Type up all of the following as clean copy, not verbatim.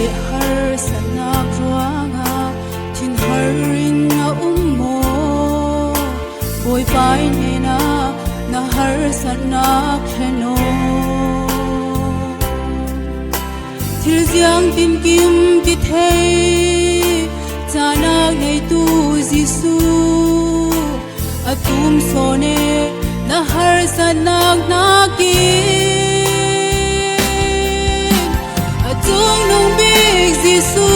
le har sanak ruanga thin harin na ummo boy pai ne na har sanak heno thil giang tin kim ki thei chanak nei tu Giêsu atum sone na har sanak na ki atung nong big Giêsu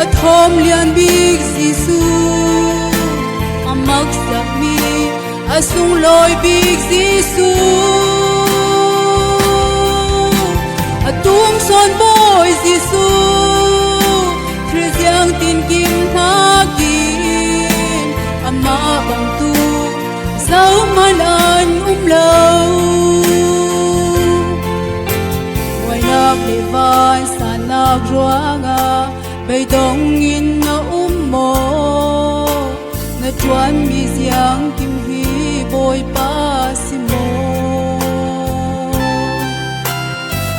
athom lian big Giêsu amak sak mi asung loi big Giêsu atum son boy Giêsu thil giang tin kim na kim ama bang tu sao man an lâu ngoài nạc để van sa nạc ruanga bay dong in na mô na chuan mi giang kim hi boy pa si mo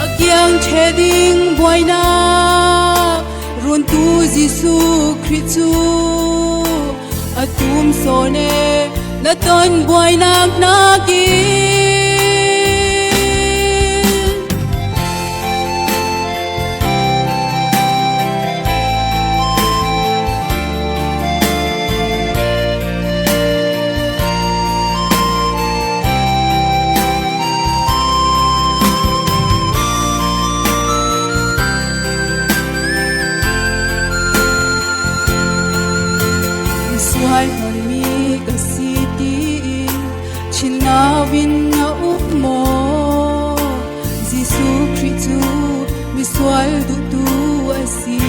akyang che ding boy na run tu Giêsu Christu atum sone na ton boy nak na ki suai hon mi ka city chinawin na ummo Giêsu Christu mi sual du tu asi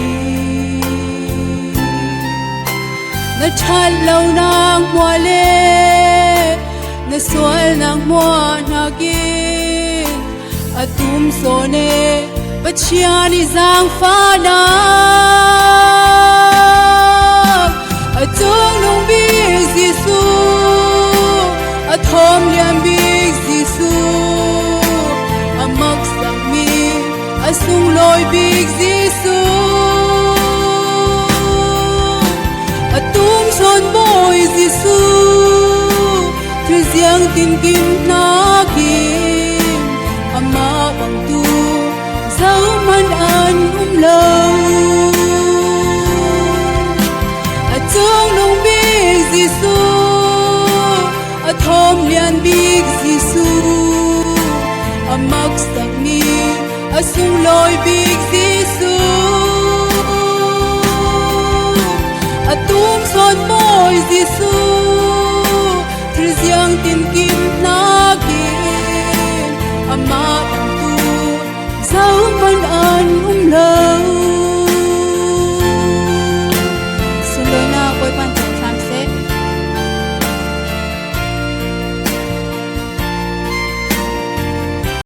na chan lâu nang mua le na sual nang mua na gin atum sone pachiani zang fa na atung nong big Giêsu athom lian big Giêsu amak sak mi asung loi big Giêsu atum son boy Giêsu thil giang tin kim na kim ama bang tu zau man an lâu atung nong big Giêsu athom lian big Giêsu amak sak mi asung loi big Giêsu atum son boy Giêsu thil giang tin kim na kim ama bang tu zau man an